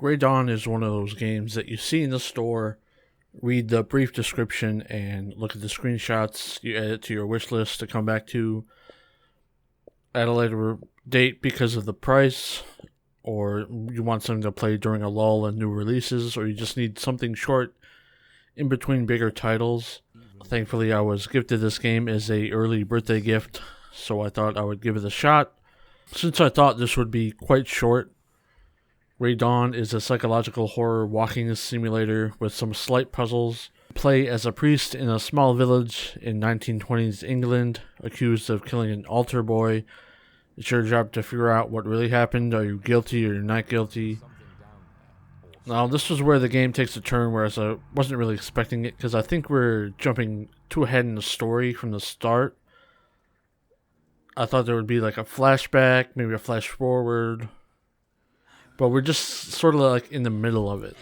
Grey Dawn is one of those games that you see in the store, read the brief description, and look at the screenshots. You add it to your wish list to come back to at a later date because of the price, or you want something to play during a lull in new releases, or you just need something short in between bigger titles. Thankfully, I was gifted this game as a early birthday gift, so I thought I would give it a shot. Since I thought this would be quite short, Grey Dawn is a psychological horror walking simulator with some slight puzzles. Play as a priest in a small village in 1920s England, accused of killing an altar boy. It's your job to figure out what really happened. Are you guilty or you're not guilty? Now, this is where the game takes a turn, whereas I wasn't really expecting it, because I think we're jumping too ahead in the story from the start. I thought there would be like a flashback, maybe a flash forward, but we're just sort of like in the middle of it.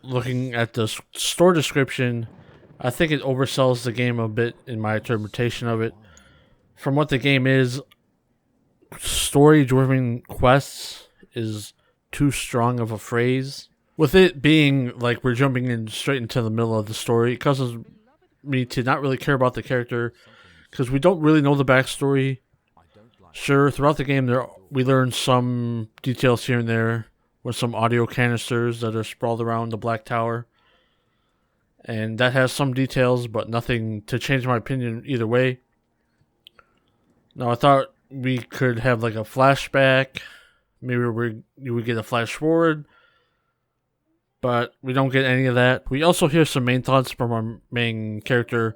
Looking at the store description, I think it oversells the game a bit in my interpretation of it. From what the game is, story-driven quests is too strong of a phrase. With it being like we're jumping in straight into the middle of the story, it causes me to not really care about the character, because we don't really know the backstory. Sure, throughout the game we learn some details here and there with some audio canisters that are sprawled around the Black Tower. And that has some details, but nothing to change my opinion either way. Now, I thought we could have like a flashback. Maybe you would get a flash forward. But we don't get any of that. We also hear some main thoughts from our main character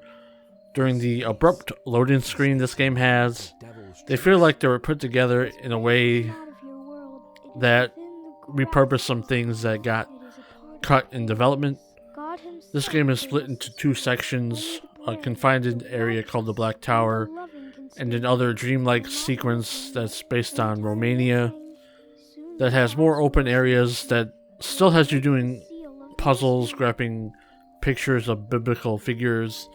during the abrupt loading screen this game has. They feel like they were put together in a way that repurposed some things that got cut in development. This game is split into two sections, a confined area called the Black Tower, and another dreamlike sequence that's based on Romania, that has more open areas, that still has you doing puzzles, grabbing pictures of biblical figures.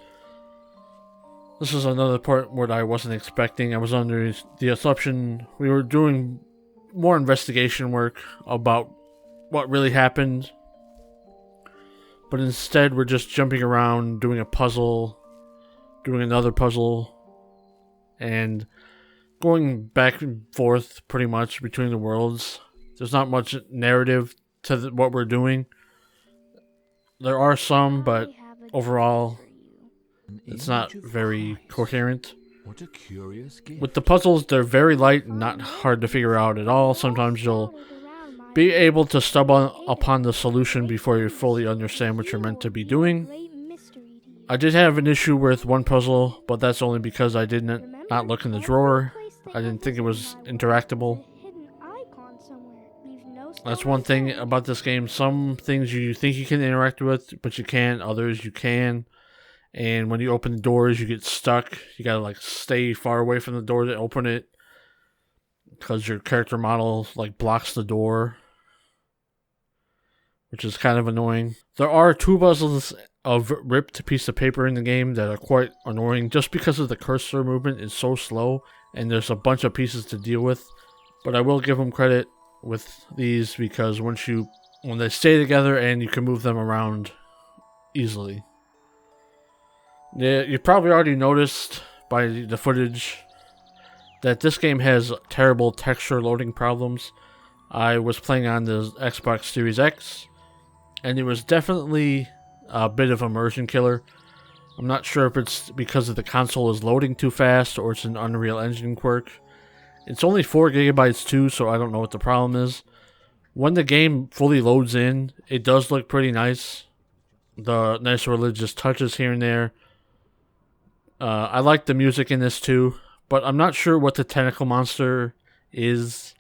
This is another part where I wasn't expecting. I was under the assumption we were doing more investigation work about what really happened, but instead we're just jumping around, doing a puzzle, doing another puzzle, and going back and forth pretty much between the worlds. There's not much narrative to what we're doing. There are some, but overall it's not very coherent. What a curious gift. With the puzzles, they're very light and not hard to figure out at all. Sometimes you'll be able to stumble upon the solution before you fully understand what you're meant to be doing. I did have an issue with one puzzle, but that's only because I did not look in the drawer. I didn't think it was interactable. That's one thing about this game. Some things you think you can interact with, but you can't. Others you can. And when you open the doors, you get stuck. You gotta like stay far away from the door to open it, because your character model like blocks the door, which is kind of annoying. There are two puzzles of ripped piece of paper in the game that are quite annoying, just because of the cursor movement is so slow, and there's a bunch of pieces to deal with. But I will give them credit with these, because when they stay together and you can move them around easily. Yeah, you probably already noticed by the footage that this game has terrible texture loading problems. I was playing on the Xbox Series X, and it was definitely a bit of immersion killer. I'm not sure if it's because of the console is loading too fast or it's an Unreal Engine quirk. It's only 4 gigabytes too, so I don't know what the problem is. When the game fully loads in, it does look pretty nice. The nice religious touches here and there. I like the music in this too, but I'm not sure what the tentacle monster is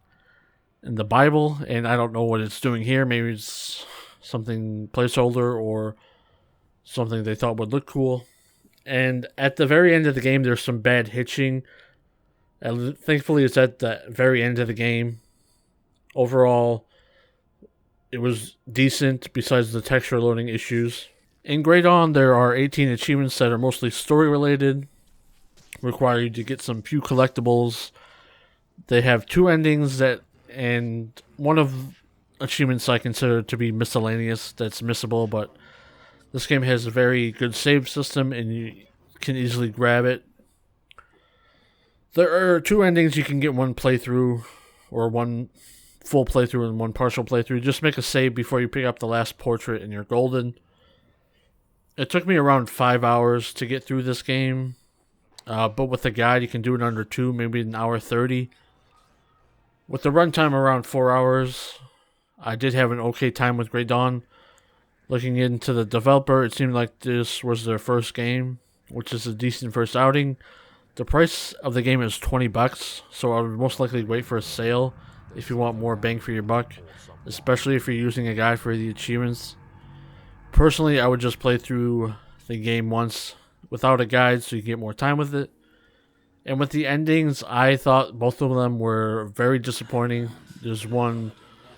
in the Bible, and I don't know what it's doing here. Maybe it's something placeholder or something they thought would look cool. And at the very end of the game, there's some bad hitching. And thankfully, it's at the very end of the game. Overall, it was decent besides the texture loading issues. In Grey Dawn, there are 18 achievements that are mostly story-related, require you to get some few collectibles. They have 2 endings and one of achievements I consider to be miscellaneous that's missable, but this game has a very good save system and you can easily grab it. There are 2 endings you can get one playthrough, or one full playthrough and one partial playthrough. Just make a save before you pick up the last portrait and you're golden. It took me around 5 hours to get through this game, but with the guide you can do it under 2, maybe an hour 30. With the runtime around 4 hours, I did have an okay time with Grey Dawn. Looking into the developer, it seemed like this was their first game, which is a decent first outing. The price of the game is $20, so I would most likely wait for a sale if you want more bang for your buck, especially if you're using a guide for the achievements. Personally, I would just play through the game once without a guide so you get more time with it. And with the endings, I thought both of them were very disappointing. There's one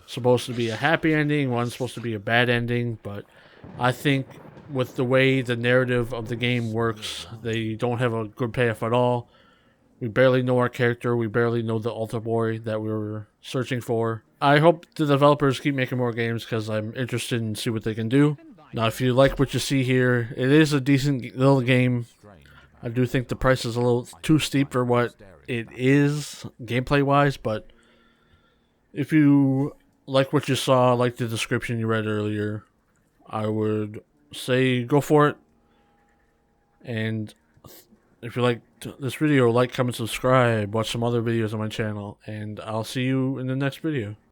supposed to be a happy ending, one's supposed to be a bad ending, but I think with the way the narrative of the game works, they don't have a good payoff at all. We barely know our character, we barely know the altar boy that we were searching for. I hope the developers keep making more games because I'm interested in see what they can do. Now, if you like what you see here, it is a decent little game. I do think the price is a little too steep for what it is gameplay-wise, but if you like what you saw, like the description you read earlier, I would say go for it. And if you liked this video, like, comment, subscribe, watch some other videos on my channel, and I'll see you in the next video.